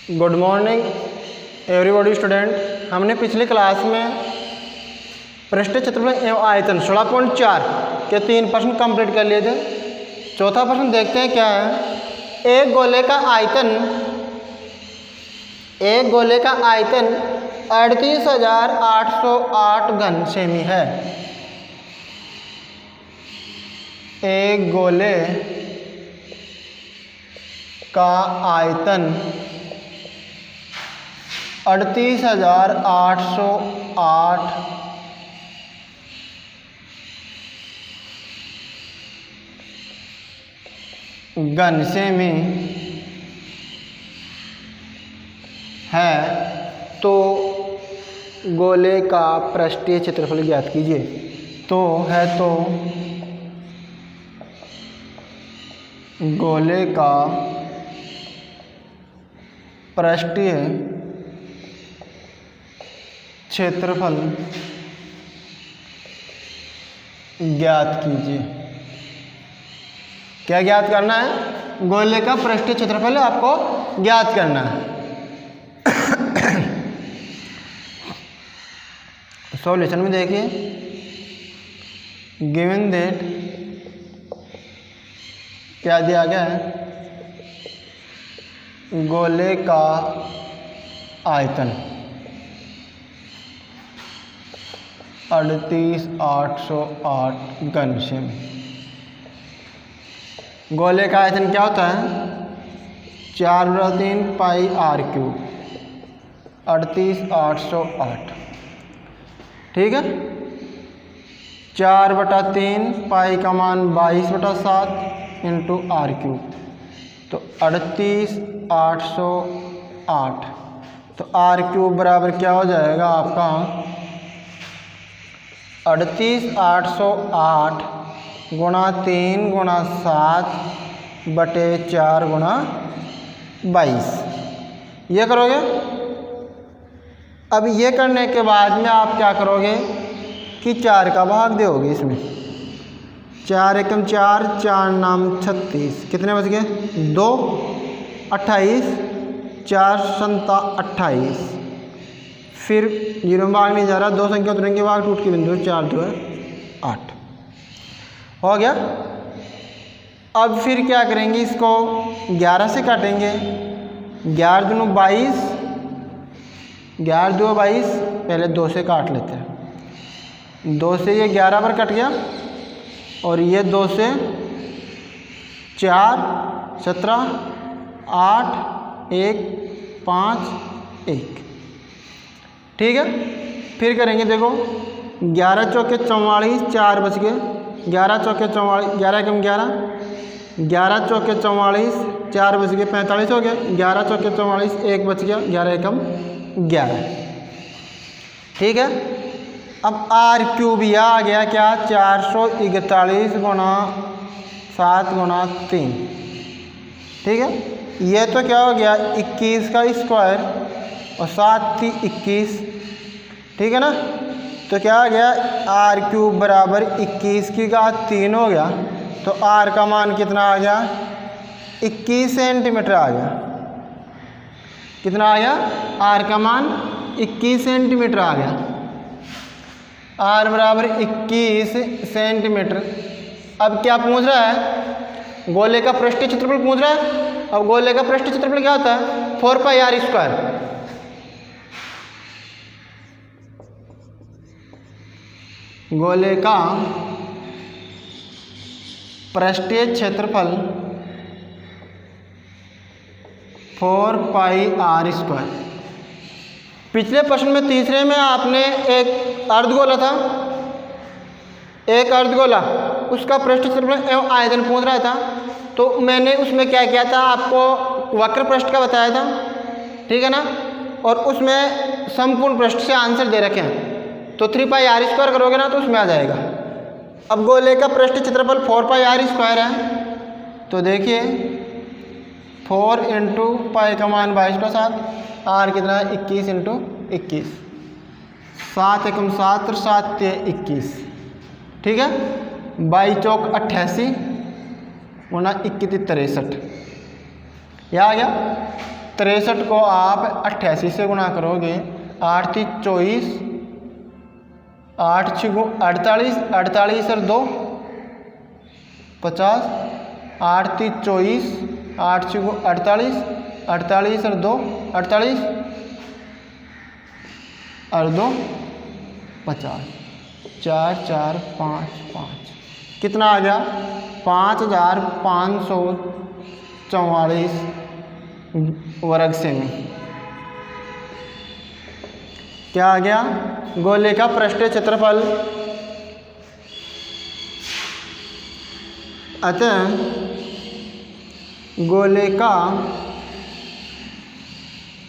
Good morning everybody student. हमने पिछली class में पृष्ठीय क्षेत्रफल एवं आयतन 16.4 के 3 प्रश्न कंप्लीट कर लिए थे। चौथा प्रश्न देखते हैं क्या है। एक गोले का आयतन 38,808 घन सेमी है। एक गोले का आयतन 38,808 घन सेमी है, तो गोले का पृष्ठीय क्षेत्रफल ज्ञात कीजिए। तो गोले का पृष्ठीय क्षेत्रफल ज्ञात कीजिए। क्या ज्ञात करना है? गोले का पृष्ठीय क्षेत्रफल आपको ज्ञात करना है। सॉल्यूशन में देखिए, गिवन दैट क्या दिया गया है, गोले का आयतन 38,808 घन सेमी। गोले का आयतन क्या होता है? 4/3 पाई r³ 38,808। ठीक है, 4/3 पाई का मान 22/7 इंटू r³, तो 38,808। तो r³ बराबर क्या हो जाएगा आपका? 38,808 गुणा 3 गुणा 7 बटे 4 गुणा 22। ये करोगे। अब ये करने के बाद में आप क्या करोगे कि 4 का भाग दोगे इसमें। 4 एकम 4, 4 नाम 36, कितने बच गए? 2, 28, 4 संता 28। फिर 0 में भाग नहीं जा रहा, 2 संख्या उतरेंगे भाग टूट के बिंदु, 4 2 8 हो गया। अब फिर क्या करेंगे, इसको 11 से काटेंगे। 11 दूनी 22, 11 2 22। पहले 2 से काट लेते हैं। 2 से ये 11 पर कट गया, और ये 2 से 4 17 8 1 5 1। ठीक है, फिर करेंगे, देखो 11 चौके 44, 4 बच गए। 11 चौके 44, 11 एकम 11, 11 चौके 44, 4 बच गए, 45 हो गया। 11 चौके 44, 1 बच गया, 11 एकम 11। ठीक है, अब r³ यह आ गया क्या? 441 गुणा 7 गुणा 3। ठीक है, ये तो क्या हो गया? 21 का स्क्वायर, और 7 थी 21। ठीक है ना, तो क्या आ गया? r³ बराबर 21 की घात 3 हो गया। तो r का मान कितना आ गया? 21 सेंटीमीटर आ गया। कितना आ गया? r का मान 21 सेंटीमीटर आ गया। r बराबर 21 सेंटीमीटर। अब क्या पूछ रहा है? गोले का पृष्ठीय क्षेत्रफल पूछ रहा है। अब गोले का पृष्ठीय क्षेत्रफल क्या होता है? 4 पाई r²। गोले का पृष्ठीय क्षेत्रफल 4 पाई r²। पिछले प्रश्न में तीसरे में आपने एक अर्धगोला था, एक अर्धगोला, उसका पृष्ठीय क्षेत्रफल एवं आयतन पूछ रहा था। तो मैंने उसमें क्या किया था, आपको वक्र पृष्ठ का बताया था। ठीक है ना, और उसमें संपूर्ण पृष्ठ से आंसर दे रखे हैं। तो 3 पाई r² करोगे ना तो उसमें आ जाएगा। अब गोले का पृष्ठीय क्षेत्रफल 4 पाई r² है, तो देखिए 4 इंटू पाई का मान 22/7, r कितना है? 21 इंटू 21, 7 एकम 7 और 7 21। ठीक है, 22 चौक 88 गुणा 21 63, यह आ गया। 63 को आप 88 से गुणा करोगे, 8 3 24, 8 6 48, 48 और 2 50, 8 3 24, 8 6 48, 48 और 2 48 और 2 50, 4 4 5 5, कितना आ गया? 5544 वर्ग सेमी। क्या आ गया? गोले का पृष्ठीय क्षेत्रफल। अतः गोले का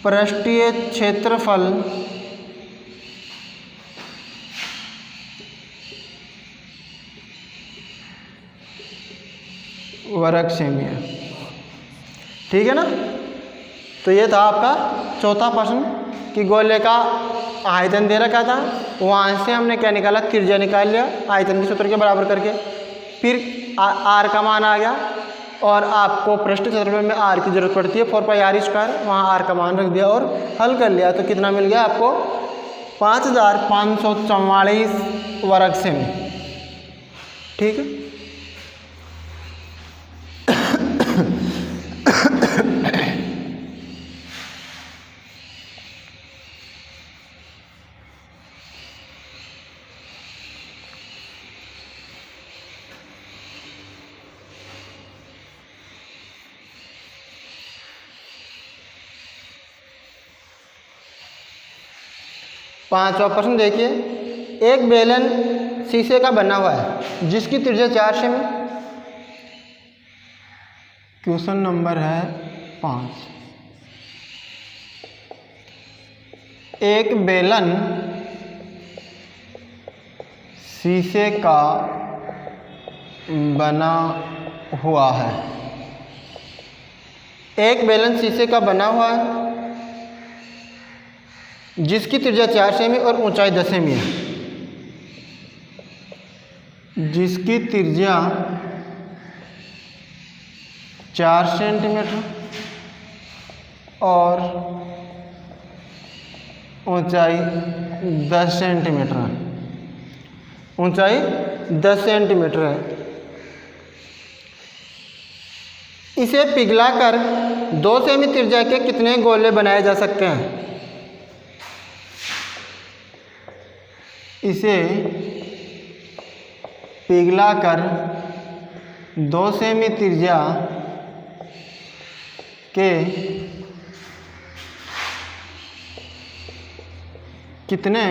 पृष्ठीय क्षेत्रफल वर्ग सेमी है। ठीक है ना? तो ये था आपका चौथा प्रश्न कि गोले का आयतन दे रखा था, वहाँ से हमने क्या निकाला? त्रिज्या निकाल लिया आयतन के सूत्र के बराबर करके, फिर आर का मान आ गया और आपको पृष्ठीय क्षेत्रफल में आर की जरूरत पड़ती है 4πr², वहाँ आर का मान रख दिया और हल कर लिया। तो कितना मिल गया आपको? 5544 वर्ग सेमी। ठीक है? 5वां प्रश्न देखिए, एक बेलन शीशे का बना हुआ है जिसकी त्रिज्या 4 सेमी। क्वेश्चन नंबर है 5। एक बेलन शीशे का बना हुआ है। एक बेलन शीशे का बना हुआ है जिसकी त्रिज्या 4 सेमी और ऊंचाई 10 सेमी है। जिसकी त्रिज्या 4 सेंटीमीटर और ऊंचाई 10 सेंटीमीटर है। ऊंचाई 10 सेंटीमीटर है। इसे पिघलाकर 2 सेमी त्रिज्या के कितने गोले बनाए जा सकते हैं? इसे पिघलाकर 2 सेमी त्रिज्या के कितने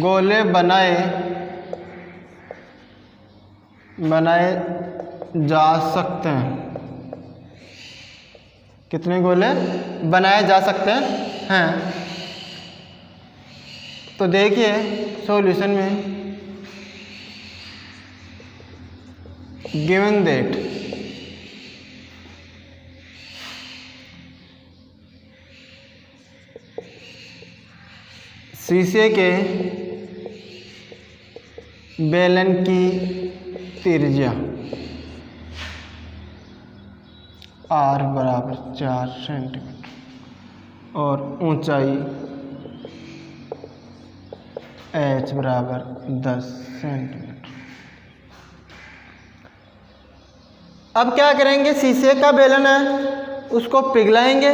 गोले बनाए जा सकते हैं? कितने गोले बनाए जा सकते हैं? तो देखिए सॉल्यूशन में गिवन दैट शीशे के बेलन की त्रिज्या R बराबर 4 सेंटीमीटर और ऊंचाई H बराबर 10 सेंटीमीटर। अब क्या करेंगे? शीशे का बेलन है उसको पिघलाएंगे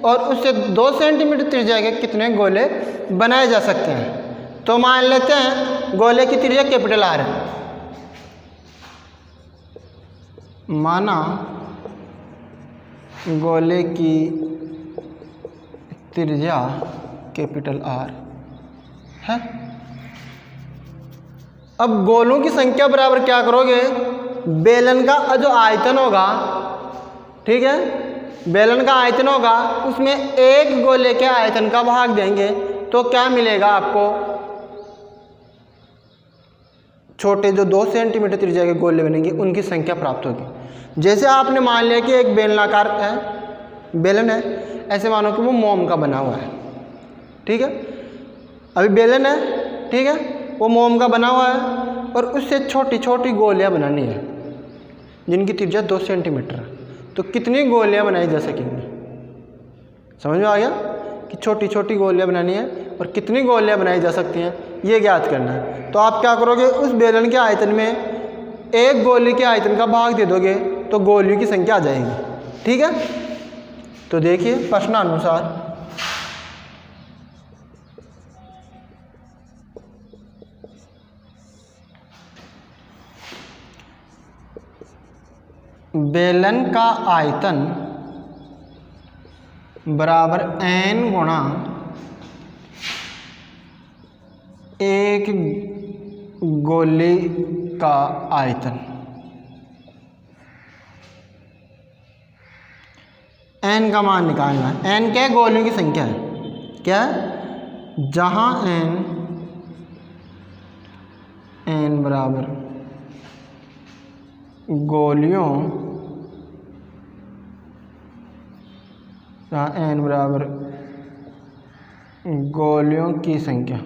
और उससे 2 सेंटीमीटर त्रिज्या के कितने गोले बनाए जा सकते हैं। तो मान लेते हैं गोले की त्रिज्या कैपिटल R है। माना गोले की त्रिज्या कैपिटल R है। अब गोलों की संख्या बराबर क्या करोगे? बेलन का जो आयतन होगा, ठीक है, बेलन का आयतन होगा उसमें एक गोले के आयतन का भाग देंगे तो क्या मिलेगा आपको? छोटे जो 2 सेंटीमीटर त्रिज्या के गोले बनेंगे उनकी संख्या प्राप्त होगी। जैसे आपने मान लिया कि एक बेलनाकार है, बेलन है, ऐसे मानो कि वो मोम का बना हुआ है। ठीक है, अभी बेलन है, ठीक है, वो मोम का बना हुआ है और उससे छोटी छोटी गोलियां बनानी है जिनकी त्रिज्या 2 सेंटीमीटर है। तो कितनी गोलियां बनाई जा सकेंगी। समझ में आ गया कि छोटी छोटी गोलियां बनानी है और कितनी गोलियां बनाई जा सकती हैं, ये ज्ञात करना है। तो आप क्या करोगे, उस बेलन के आयतन में एक गोली के आयतन का भाग दे दोगे तो गोलियों की संख्या आ जाएगी। ठीक है, तो देखिए प्रश्नानुसार बेलन का आयतन बराबर n गुणा एक गोली का आयतन। n का मान निकालना है। n क्या है, गोलियों की संख्या है। क्या है, जहां n बराबर गोलियों, जहाँ n बराबर गोलियों की संख्या।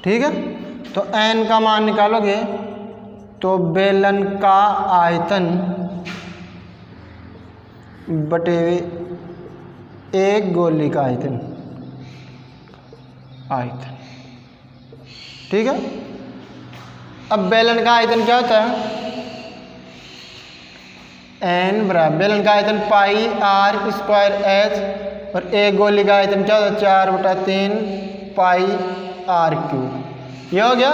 ठीक है, तो n का मान निकालोगे तो बेलन का आयतन बटे एक गोली का आयतन। ठीक है, अब बेलन का आयतन क्या होता है, n बराबर बेलन का आयतन पाई r स्क्वायर h और एक गोली का आयतन क्या होता है 4/3 पाई r क्यूब। ये हो गया,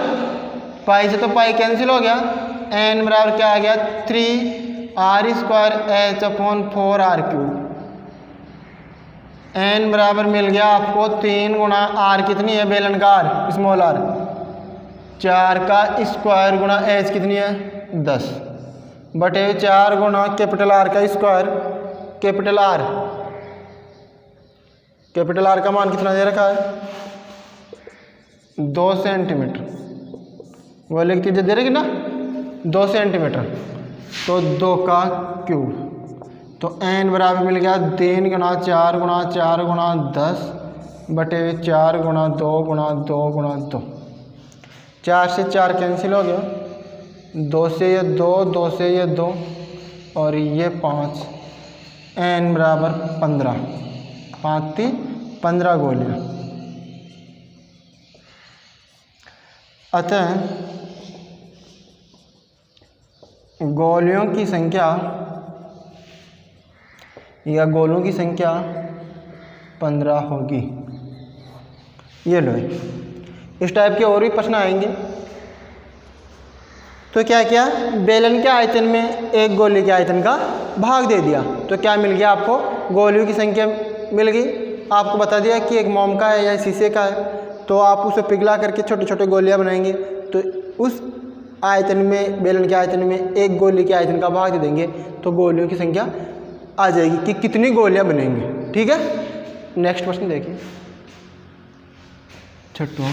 पाई से तो पाई कैंसिल हो गया, n बराबर क्या आ गया 3r square h upon 4r cube. n बराबर मिल गया आपको 3 गुणा r कितनी है, बेलन का r स्मॉल r 4 का स्क्वायर गुणा h कितनी है 10 बटे 4 गुणा कैपिटल R का स्क्वायर। कैपिटल R का मान कितना दे रखा है 2 सेंटीमीटर। वो लिख दीजिए, दे रही ना 2 सेंटीमीटर, तो 2 का क्यूब। तो n बराबर मिल गया 3 गुणा 4 गुणा 4 गुणा 10 बटे 4 गुणा 2 गुणा 2 गुणा 2। 4 से 4 कैंसिल हो गया, 2 से ये 2, 2 से ये 2 और ये 5। n बराबर 15, 5 थी 15 गोलियाँ। अतः गोलियों की संख्या या गोलों की संख्या 15 होगी। ये लो, इस टाइप के और भी प्रश्न आएंगे। तो क्या किया, बेलन के आयतन में एक गोली के आयतन का भाग दे दिया, तो क्या मिल गया आपको, गोलियों की संख्या मिल गई। आपको बता दिया कि एक मोम का है या शीशे का है, तो आप उसे पिघला करके छोटे छोटे गोलियां बनाएंगे, तो उस आयतन में, बेलन के आयतन में एक गोली के आयतन का भाग दे देंगे तो गोलियों की संख्या आ जाएगी कि कितनी गोलियां बनेंगी। ठीक है, नेक्स्ट प्रश्न देखिए छठवां।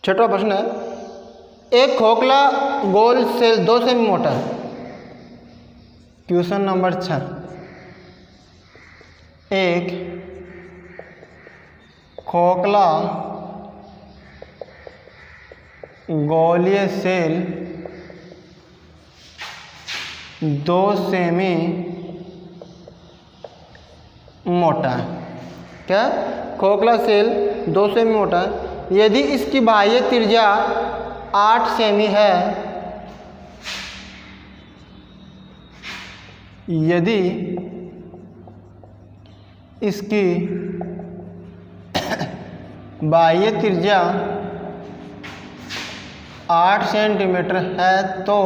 छठवां प्रश्न है, एक खोखला गोल सेल 2 सेमी मोटा है। क्वेश्चन नंबर 6, एक खोखला गोलीय सेल 2 सेमी मोटा है। क्या, खोखला सेल 2 सेमी मोटा है। यदि इसकी बाह्य त्रिज्या 8 सेमी है, यदि इसकी बाह्य त्रिज्या 8 सेंटीमीटर है तो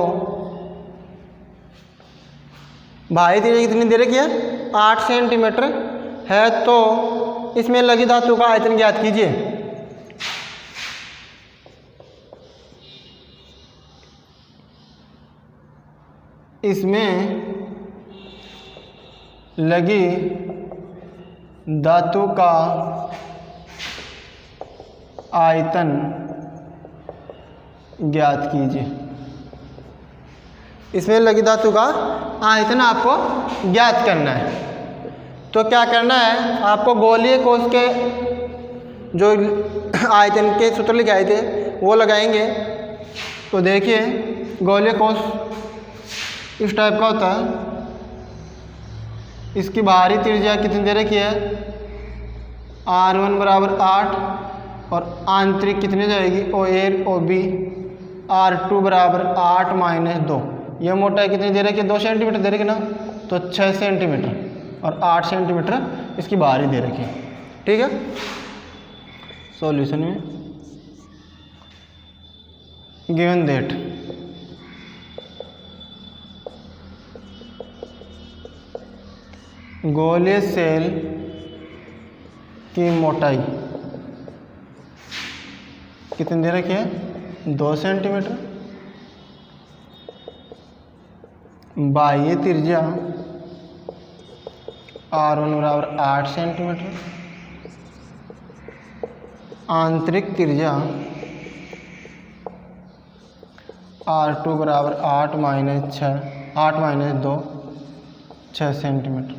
बाह्य त्रिज्या कितनी दे रखी है 8 सेंटीमीटर है, तो इसमें लगी धातु का आयतन ज्ञात कीजिए। इसमें लगी धातु का आयतन ज्ञात कीजिए। इसमें लगी धातु का आयतन आपको ज्ञात करना है। तो क्या करना है, आपको गोलीय कोश के जो आयतन के सूत्र लिखाए थे वो लगाएंगे। तो देखिए गोलीय कोश इस टाइप का होता है। इसकी बाहरी त्रिज्या कितनी दे रखी है, R1 बराबर 8 और आंतरिक कितनी जाएगी OA OB R2 बराबर 8 - 2। यह मोटाई कितनी दे रखी है, 2 सेंटीमीटर दे रखी ना, तो 6 सेंटीमीटर और 8 सेंटीमीटर इसकी बाहरी दे रखी है। ठीक है, सॉल्यूशन में गिवन दैट गोलीय सेल की मोटाई कितनी दे रखी है, 2 सेंटीमीटर, बाह्य त्रिज्या R1 बराबर 8 सेंटीमीटर, आंतरिक त्रिज्या R2 बराबर 8 - 2 6 सेंटीमीटर।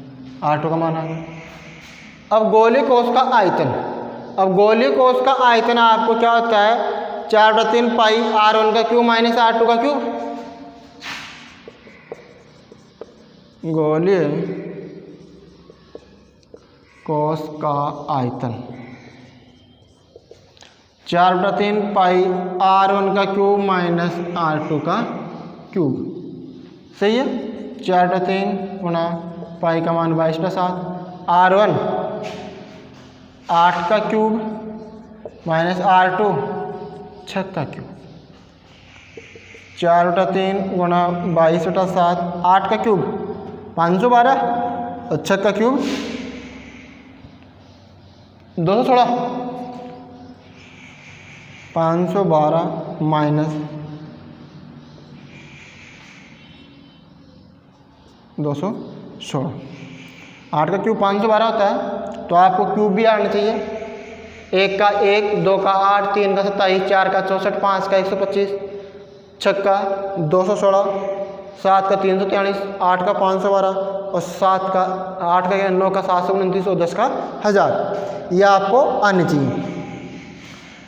R2 का मान आ गया। अब गोलीय कोश का आयतन, अब गोलीय कोश का आयतन आपको क्या होता है, 4/3 पाई R1 का क्यूब माइनस R2 का क्यूब। गोलीय कोश का आयतन 4/3 पाई R1 का क्यूब माइनस R2 का क्यूब। सही है, 4/3 गुणा पाई का मान 22/7, R1 8 का क्यूब माइनस R2 6 का क्यूब। 4/3 गुणा 22/7, 8 का क्यूब 512 और 6 का क्यूब 216। 512 माइनस 216, 8 का क्यूब 512 होता है, तो आपको क्यूब भी आना चाहिए। 1 का 1, 2 का 8, 3 का 27, 4 का 64, 5 का 125, 6 का 216, 7 का 343, 8 का 512 और 7 का 8 का 9 का 729 और 10 का 1000। ये आपको आनी चाहिए।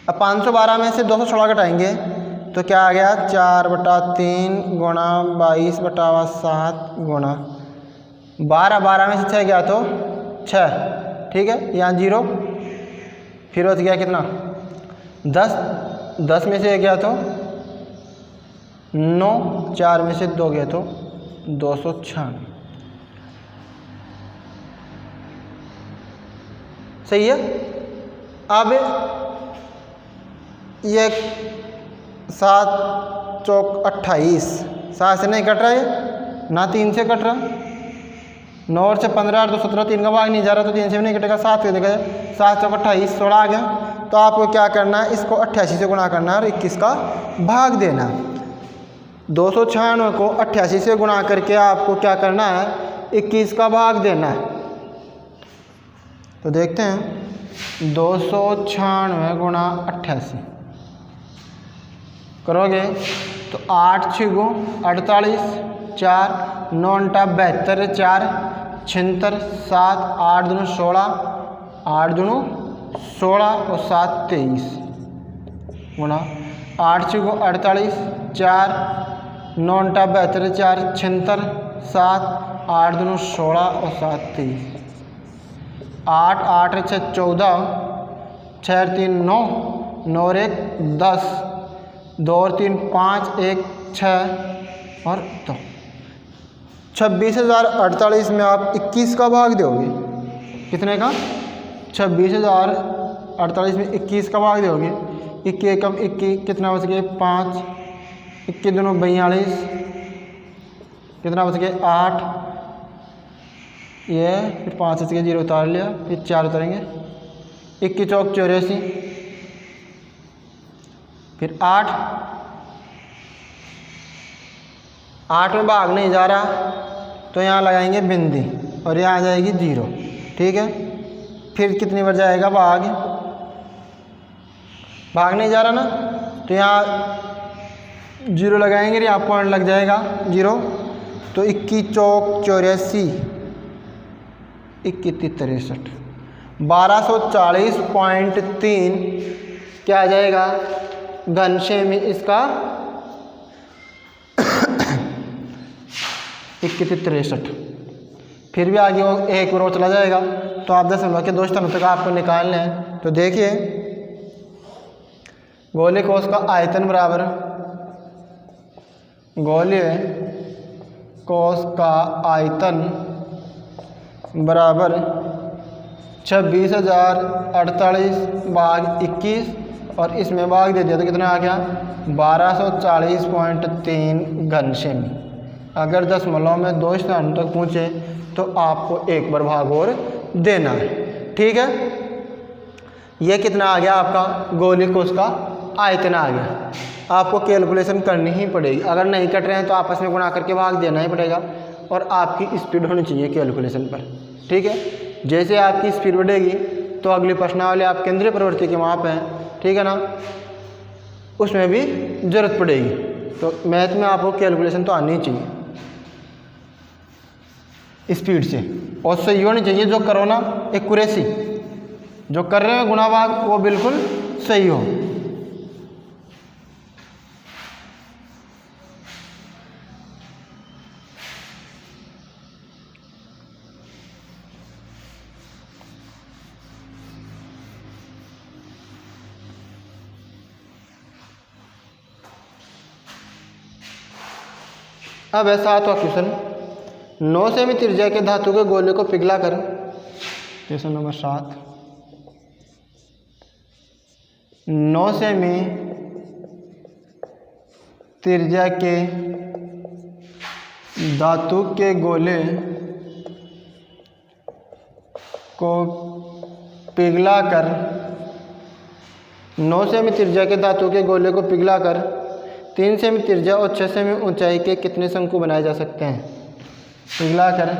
अब 512 में से 216 घटाएंगे तो क्या आ गया, 4/3 गुणा 22/7 गुणा 12 में से 6 गया तो 6। ठीक है, यहाँ 0, फिर बच गया कितना 10 में से 1 गया तो 9, 4 में से 2 गया तो 296। सही है। अब ये 7 चौक 28, 7 से नहीं कट रहा है ना, 3 से कट रहा, 9 और से 15 और 2 17, 3 का भाग नहीं जा रहा तो 3 से भी नहीं कटेगा, 7 से देखा, 7 चौक 28 16 आ गया। तो आपको क्या करना है, इसको 88 से गुणा करना है और 21 का भाग देना। 296 को 88 से गुणा करके आपको क्या करना है, 21 का भाग देना है। तो देखते हैं 296 गुणा 88 करोगे तो 8 6 48, 4 9 72, 4 76, 7 8 दूनी 16, 8 दूनी 16 और 7 23 गुणा 8 6 48, 4 9 72, 4 76, 7 8 दूनी 16 और 7 23, 8 8 6 14, 6 3 9, 9 1 10, 2 और 3 5, 1 6 और 2। 26,048 में आप 21 का भाग दोगे, कितने का, 26,048 में 21 का भाग दोगे, 21 एकम 21, कितना बच गया 5, 21 दूनी 42, कितना बच गया 8, ये फिर 5 बच गया 0 उतार लिया, फिर 4 उतारेंगे, 21 चौक 84, फिर 8 में भाग नहीं जा रहा तो यहाँ लगाएंगे बिंदी और यहाँ आ जाएगी 0। ठीक है, फिर कितनी बार जाएगा भाग, भाग नहीं जा रहा ना, तो यहाँ 0 लगाएंगे, यहाँ पॉइंट लग जाएगा 0। तो 21 चौक 84, 21 63, 1240.3 क्या आ जाएगा घन सेमी इसका 21 63। फिर भी आगे वो एक और चला जाएगा। तो आप 10 के 2 स्थानों तक आपको निकालने हैं। तो देखिए गोले कोष का आयतन बराबर, गोलीय कोष का आयतन बराबर 26,048/21 और इसमें भाग दे दिया तो कितना आ गया 1240.3 घन सेमी। अगर दशमलव में 2 स्थानों तक पहुँचे तो आपको एक बार भाग और देना है। ठीक है, ये कितना आ गया आपका गोलीय कोष का आयतन आ गया। आपको कैलकुलेशन करनी ही पड़ेगी, अगर नहीं कट रहे हैं तो आपस में गुणा करके भाग देना ही पड़ेगा और आपकी स्पीड होनी चाहिए कैलकुलेशन पर। ठीक है, जैसे आपकी स्पीड बढ़ेगी तो अगली प्रश्नावली आप केंद्रीय प्रवृत्ति के वहाँ पे हैं, ठीक है ना, उसमें भी जरूरत पड़ेगी। तो मैथ में आपको कैलकुलेशन तो आनी ही चाहिए स्पीड से, और सही होनी चाहिए। जो करो ना एक्यूरेसी, जो कर रहे हैं गुणा भाग वो बिल्कुल सही हो। अब है 7वां क्वेश्चन, 9 सेमी त्रिज्या के धातु के गोले को पिघला कर, क्वेश्चन नंबर 7, 9 सेमी त्रिज्या के धातु के गोले को पिघला कर, 9 सेमी त्रिज्या के धातु के गोले को पिघला कर 3 सेमी त्रिज्या और 6 सेमी ऊंचाई के कितने शंकु बनाए जा सकते हैं। पिघला कर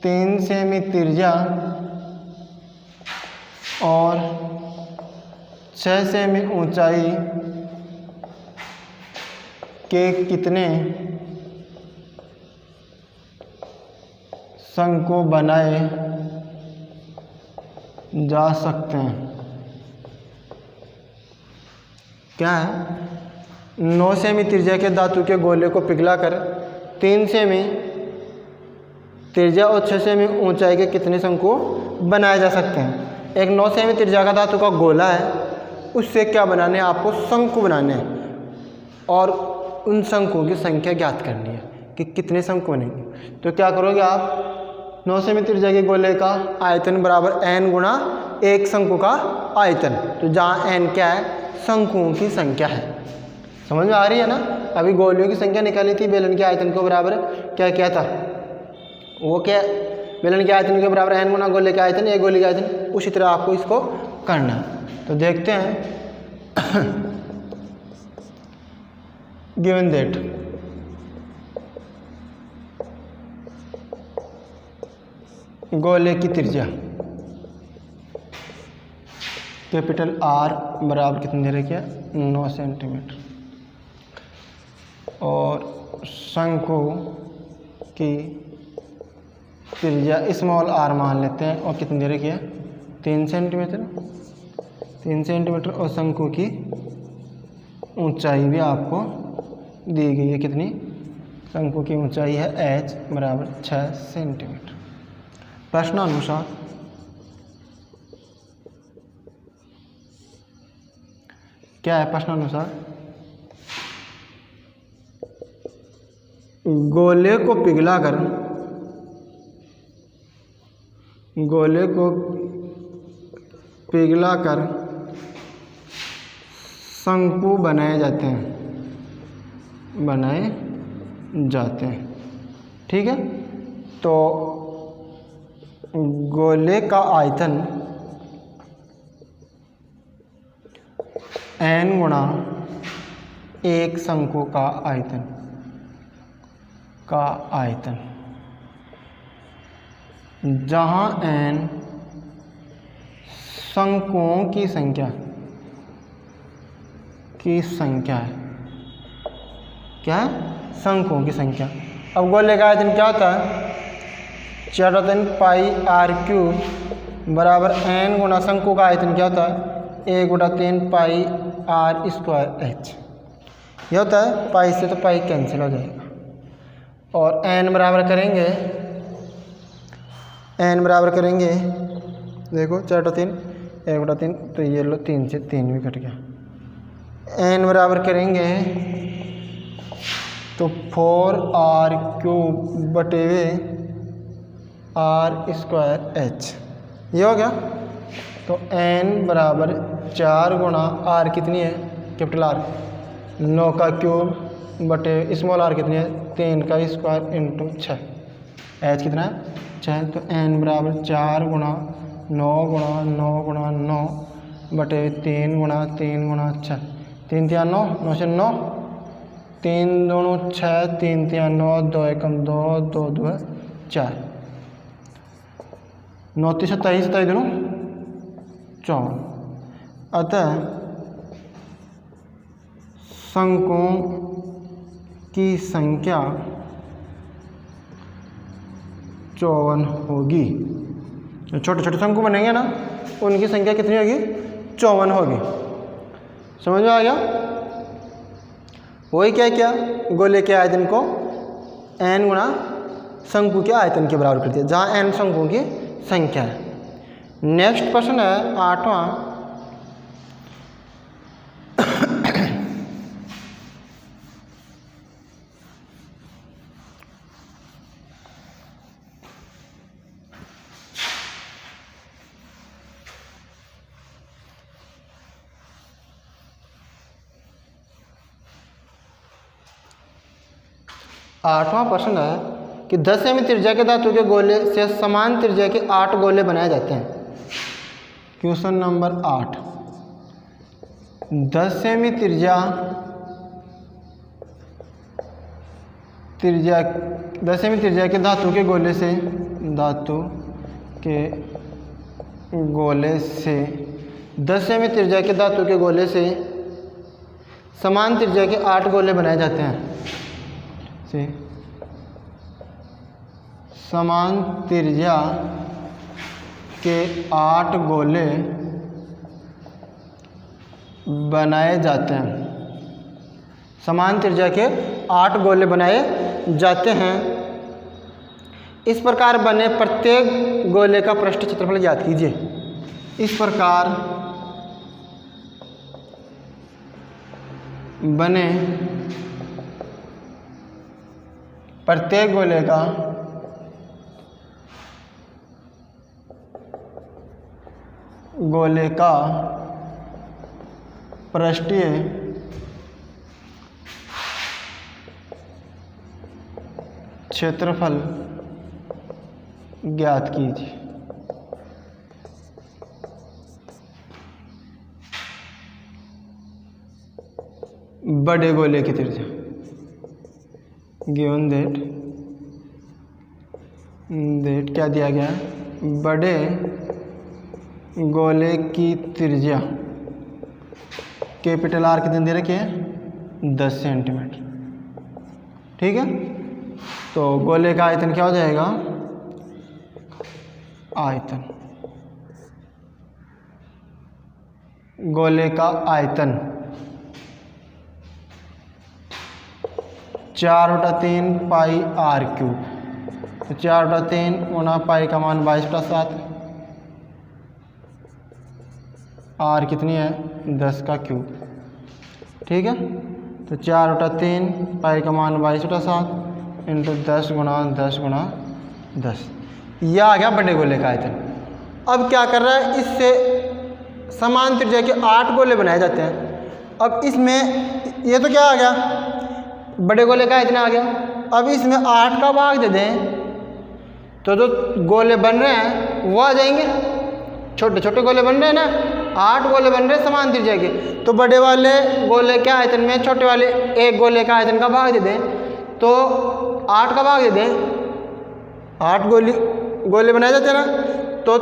3 सेमी त्रिज्या और 6 सेमी ऊंचाई के कितने शंकु बनाए जा सकते हैं। क्या है, 9 सेमी त्रिज्या के धातु के गोले को पिघला कर 3 सेमी त्रिज्या और 6 सेमी ऊंचाई के कितने शंकु बनाए जा सकते हैं। एक 9 सेमी त्रिज्या का धातु का गोला है, उससे क्या बनाने हैं आपको शंकु बनाने हैं और उन शंकुओं की संख्या ज्ञात करनी है कि कितने शंकु बनेंगे। तो क्या करोगे आप, 9 सेमी त्रिज्या के गोले का आयतन बराबर n गुणा एक शंकु का आयतन। तो जहाँ n क्या है, शंकुओं की संख्या है। समझ में आ रही है ना। अभी गोलियों की संख्या निकाली थी बेलन के आयतन को बराबर क्या क्या था, वो क्या, बेलन के आयतन के बराबर n गुना गोले का आयतन, एक गोले का आयतन। उसी तरह आपको इसको करना है। तो देखते हैं गिवन दैट गोले की त्रिज्या कैपिटल R बराबर कितने दे रखी है 9 सेंटीमीटर और शंकु की त्रिज्या स्मॉल r मान लेते हैं और कितनी दे रखी है 3 सेंटीमीटर, 3 सेंटीमीटर और शंकु की ऊंचाई भी आपको दी गई है। कितनी, शंकु की ऊंचाई है h बराबर 6 सेंटीमीटर। प्रश्नानुसार क्या है, प्रश्नानुसार गोले को पिघलाकर, गोले को पिघलाकर शंकु बनाए जाते हैं, बनाए जाते हैं। ठीक है, तो गोले का आयतन n गुणा एक शंकु का आयतन, का आयतन, जहाँ n शंकुओं की संख्या, की संख्या है। क्या है? शंकुओं की संख्या। अब गोले का आयतन क्या होता है? 4 पाई आर क्यूब बराबर n गुना शंकु का आयतन क्या होता है? 1/3 पाई आर स्क्वायर एच। यह होता है पाई से तो पाई कैंसिल हो जाएगा और n बराबर करेंगे देखो 4/3 1/3 तो ये लो 3 से 3 भी कट गया। n बराबर करेंगे तो 4r क्यूब बटे आर स्क्वायर एच। ये हो गया। तो n बराबर 4 गुणा r कितनी है? कैपिटल R 9 का क्यूब बटे स्मॉल r कितनी है? 3 का स्क्वायर इंटू 6। h कितना है? 6। तो n बराबर 4 गुणा 9 गुणा 9 गुणा 9 बटे 3 गुणा 3 गुणा 6। 3 3 9 9 से 9 3 2 6 3 3 9 2 1 2 2 2 4 9 3 27 27 2 54। अतः शंकुओं की संख्या 54 होगी। जो छोटे छोटे शंकु बनेंगे ना उनकी संख्या कितनी होगी? 54 होगी। समझ में आ गया? वही क्या गोले के आयतन को n गुणा शंकु के आयतन के बराबर कर दिया, जहाँ n शंकुओं की संख्या है। नेक्स्ट प्रश्न है 8वां। आठवां प्रश्न है कि 10 सेमी त्रिज्या के धातु के गोले से समान त्रिज्या के 8 गोले बनाए जाते हैं। Question number 8। 10 सेमी त्रिज्या 10 सेमी त्रिज्या के धातु के गोले से 10 सेमी त्रिज्या के धातु के गोले से समान त्रिज्या के 8 गोले बनाए जाते हैं। समान त्रिज्या के 8 गोले बनाए जाते हैं। समान त्रिज्या के 8 गोले बनाए जाते हैं। इस प्रकार बने प्रत्येक गोले का पृष्ठ क्षेत्रफल ज्ञात कीजिए। इस प्रकार बने प्रत्येक गोले का पृष्ठीय क्षेत्रफल ज्ञात कीजिए। बड़े गोले की त्रिज्या गिवन दैट क्या दिया गया है? बड़े गोले की त्रिज्या कैपिटल आर कितने दे रखे हैं? 10 सेंटीमीटर। ठीक है। तो गोले का आयतन क्या हो जाएगा? आयतन गोले का आयतन 4/3 पाई आर क्यूब। तो 4/3 गुना पाई का मान 22/7। आर कितनी है? 10 का क्यूब। ठीक है। तो 4/3 पाई का मान 22/7 इंटू 10 गुना 10 गुना 10। यह आ गया बड़े गोले का आयतन। अब क्या कर रहा है? इससे समान त्रिज्या के 8 गोले बनाए जाते हैं। अब इसमें ये तो क्या आ गया? बड़े गोले का आयतन आ गया। अब इसमें 8 का भाग दे दें तो जो गोले बन रहे हैं वो आ जाएंगे। छोटे छोटे गोले बन रहे हैं ना, 8 गोले बन रहे हैं समान त्रिज्या के। तो बड़े वाले गोले के आयतन में छोटे वाले एक गोले का आयतन का भाग दे दें तो 8 का भाग दे दें। 8 गोले बनाए जाते हैं ना, तो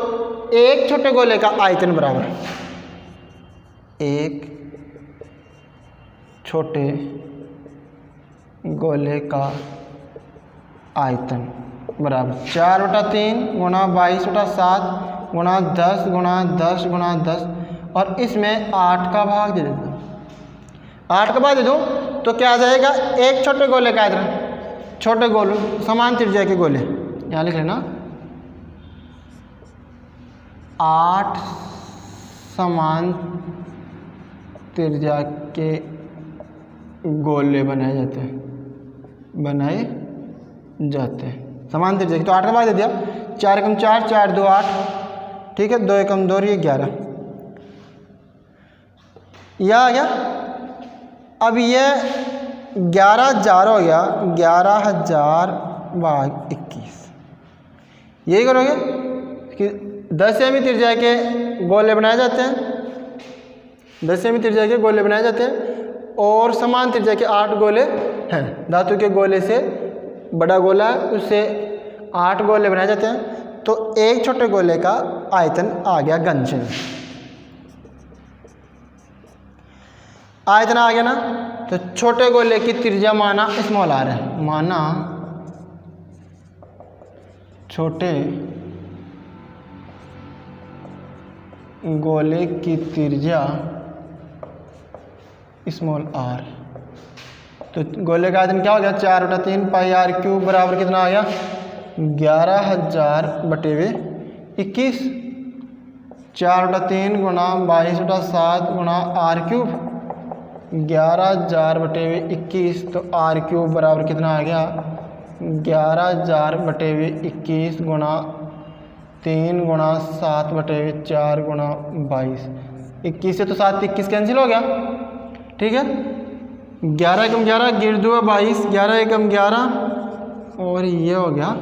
एक छोटे गोले का आयतन बराबर 1 छोटे गोले का आयतन बराबर 4/3 गुणा 22/7 गुणा 10 गुणा 10 गुणा 10 और इसमें 8 का भाग दे देता हूँ। 8 का भाग दे दूँ तो क्या आ जाएगा, एक छोटे गोले का आयतन, छोटे गोले समान त्रिज्या के गोले, यहाँ लिख लेना 8 समान त्रिज्या के गोले बनाए जाते हैं समान त्रिज्या की। तो 8 का भाग दे दिया, 4 एकम 4, 4 2 8, ठीक है, 2 एकम 2 ये 11, यह आ गया। अब ये 11,000 हो गया, 11,000 भाग 21। यही करोगे कि 10 सेमी त्रिज्या के गोले बनाए जाते हैं, 10 सेमी त्रिज्या के गोले बनाए जाते हैं और समान त्रिज्या के 8 गोले हैं। धातु के गोले से बड़ा गोला है, उससे 8 गोले बनाए जाते हैं। तो एक छोटे गोले का आयतन आ गया घन से, आयतन आ गया ना। तो छोटे गोले की त्रिज्या माना स्मॉल आर है, माना छोटे गोले की त्रिज्या स्मॉल आर। तो गोले का आयतन क्या हो गया, 4/3 पाई आर क्यूब बराबर कितना आ गया, 11,000/21। 4/3 गुणा 22/7 गुणा आर क्यूब, 11,000/21। तो आर क्यूब बराबर कितना आ गया, 11,000/21 गुणा 3 गुणा 7/4 गुणा 22। 21 से तो 7 21 कैंसिल हो गया, ठीक है। 11 एकम 11 गिर 2 22, 11 एकम 11 और ये हो गया